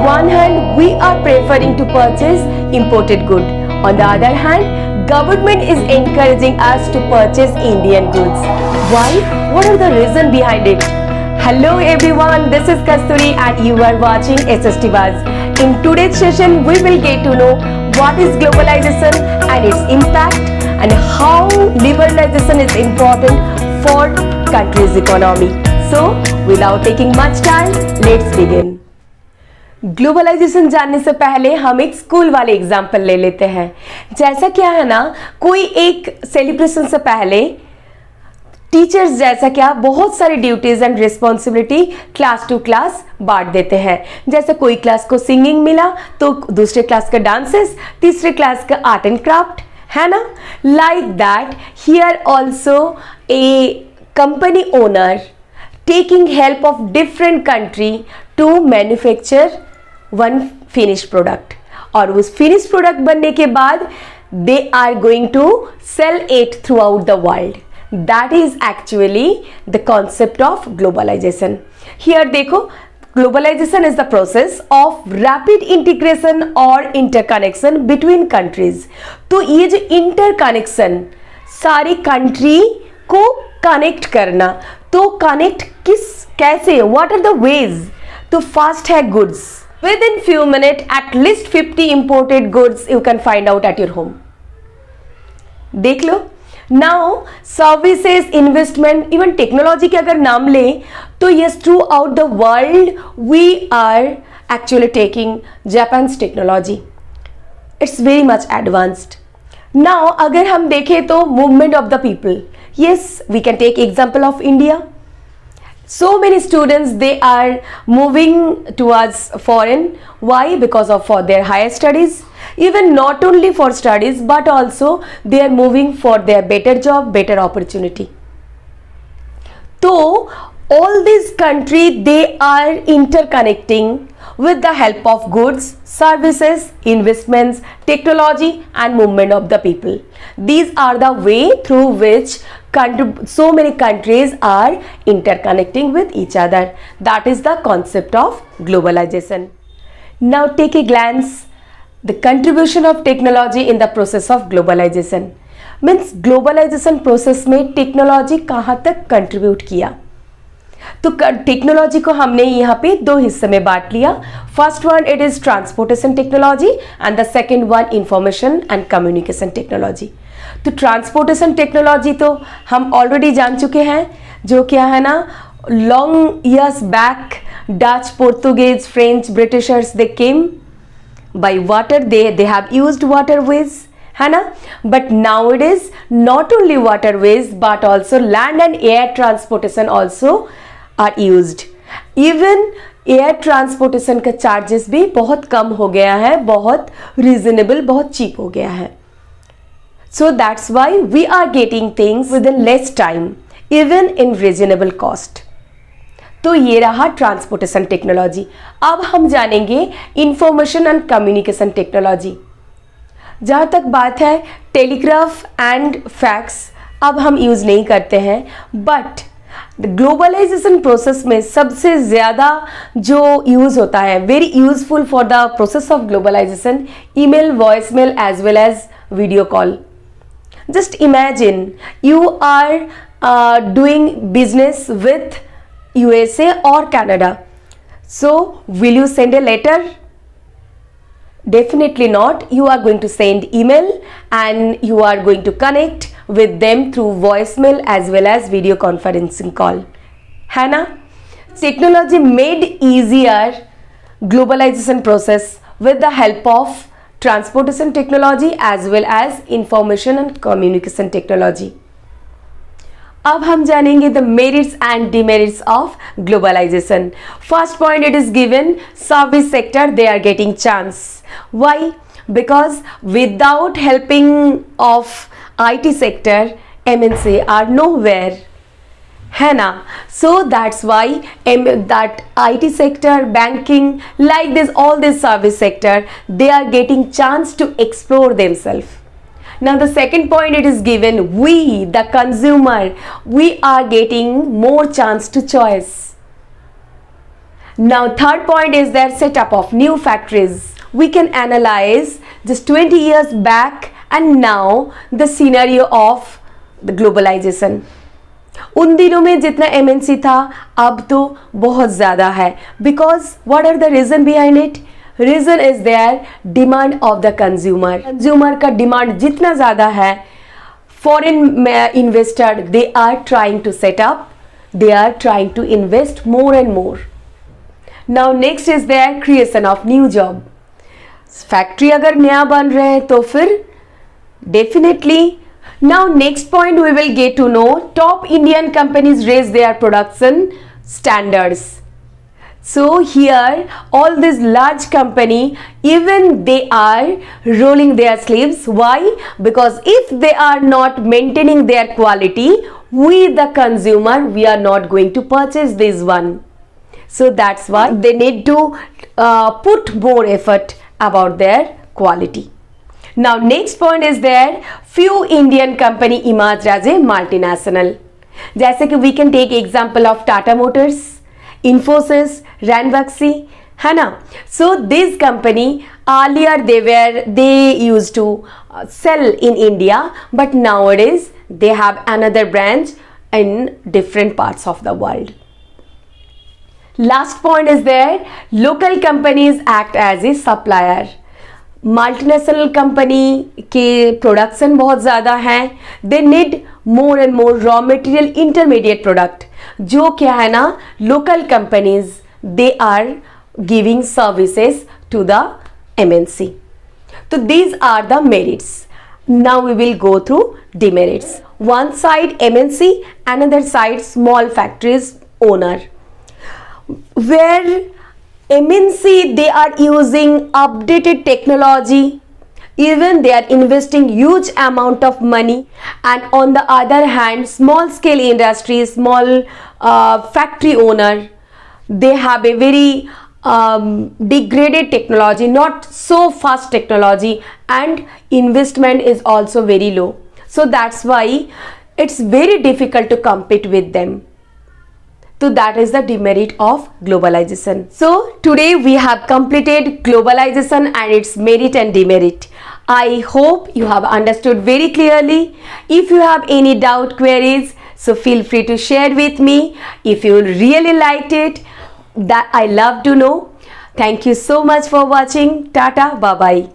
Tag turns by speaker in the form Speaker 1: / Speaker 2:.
Speaker 1: one hand, we are preferring to purchase imported good. On the other hand, government is encouraging us to purchase Indian goods. Why? What are the reason behind it? Hello everyone, this is Kasturi and you are watching SST Buzz. In today's session, we will get to know what is globalization and its impact and how liberalization is important for country's economy. So, without taking much time, let's begin. Globalisation जानने से पहले हम एक school वाले example ले लेते हैं। जैसा क्या है ना, कोई एक सेलिब्रेशन से पहले टीचर्स जैसा क्या बहुत सारी duties and responsibility class to class बांट देते हैं। जैसे कोई क्लास को सिंगिंग मिला तो दूसरे क्लास का डांसेस, तीसरे क्लास का आर्ट एंड क्राफ्ट, है ना। Like that here also a company owner taking help of different country to manufacture one finish product, और उस फिनिश प्रोडक्ट बनने के बाद they are going to sell it throughout the world. That is actually the concept of globalization. Here देखो, globalization is the process of rapid integration or interconnection between countries. तो ये जो interconnection सारी country को connect करना, तो connect कैसे, what are the ways? तो फर्स्ट है goods. Within few minutes at least 50 imported goods you can find out at your home. देख लो. Now services, investment, even technology के अगर नाम लें तो yes, throughout the world we are actually taking Japan's technology. It's very much advanced. Now अगर हम देखें तो movement of the people, yes we can take example of India. So many students, they are moving towards foreign. Why? Because of for their higher studies. Even not only for studies, but also they are moving for their better job, better opportunity. So all these countries, they are interconnecting with the help of goods, services, investments, technology and movement of the people. These are the way through which so many countries are interconnecting with each other. That is the concept of globalization. Now take a glance the contribution of technology in the process of globalization. Means globalization process में technology कहाँ तक contribute किया. तो technology को हमने यहाँ पे दो हिस्से में बांट लिया. First one it is transportation technology and the second one information and communication technology. तो ट्रांसपोर्टेशन टेक्नोलॉजी तो हम ऑलरेडी जान चुके हैं, जो क्या है ना, long years back Dutch, Portuguese, French, Britishers they came by water, they have used waterways, है ना. But now it is not only waterways but also land and air transportation also are used. Even air transportation का charges भी बहुत कम हो गया है, बहुत reasonable, बहुत चीप हो गया है. So that's why we are getting things within less time, even in reasonable cost. तो ये रहा ट्रांसपोर्टेशन टेक्नोलॉजी. अब हम जानेंगे इंफॉर्मेशन एंड कम्युनिकेशन टेक्नोलॉजी. जहाँ तक बात है टेलीग्राफ एंड फैक्स अब हम यूज़ नहीं करते हैं, बट ग्लोबलाइजेशन प्रोसेस में सबसे ज़्यादा जो यूज़ होता है, very useful for the process of globalisation, email, voice mail as well as video call. Just imagine you are doing business with USA or Canada. So will you send a letter? Definitely not. You are going to send email and you are going to connect with them through voicemail as well as video conferencing call. है ना? Technology made easier globalization process with the help of transportation technology as well as information and communication technology. अब हम जानेंगे the merits and demerits of globalisation. First point it is given, service sector they are getting chance. Why? Because without helping of IT sector MNC are nowhere, है ना. So that's why that IT sector, banking, like this, all this service sector, they are getting chance to explore themselves. Now the second point it is given, we the consumer, we are getting more chance to choice. Now, third point is their setup of new factories. We can analyze just 20 years back and now the scenario of the globalization. उन दिनों में जितना MNC था अब तो बहुत ज़्यादा है. Because what are the reason behind it? Reason is their demand of the consumer. Consumer का demand जितना ज़्यादा है, foreign investor they are trying to set up, they are trying to invest more and more. Now next is their creation of new job. Factory अगर नया बन रहे हैं तो फिर definitely. Now next point we will get to know top Indian companies raise their production standards. So here all these large company even they are rolling their sleeves. Why? Because if they are not maintaining their quality, we the consumer we are not going to purchase this one. So that's why they need to put more effort about their quality. Now next point is there few Indian company emerged as a multinational. जैसे कि we can take example of Tata Motors, Infosys, Ranbaxy, है ना. So this company earlier they used to sell in India, but nowadays they have another branch in different parts of the world. Last point is there local companies act as a supplier. Multinational company के production बहुत ज़्यादा हैं, they need more and more raw material intermediate product, जो क्या है ना local companies they are giving services to the MNC. तो these are the merits. Now we will go through demerits. One side MNC, another side small factories owner. Where MNC they are using updated technology, even they are investing huge amount of money, and on the other hand small scale industry, small factory owner, they have a very degraded technology, not so fast technology, and investment is also very low. So that's why it's very difficult to compete with them. So that is the demerit of globalization. So today we have completed globalization and its merit and demerit. I hope you have understood very clearly. If you have any doubt, queries, so feel free to share with me. If you really liked it, that I love to know. Thank you so much for watching. Tata, bye bye.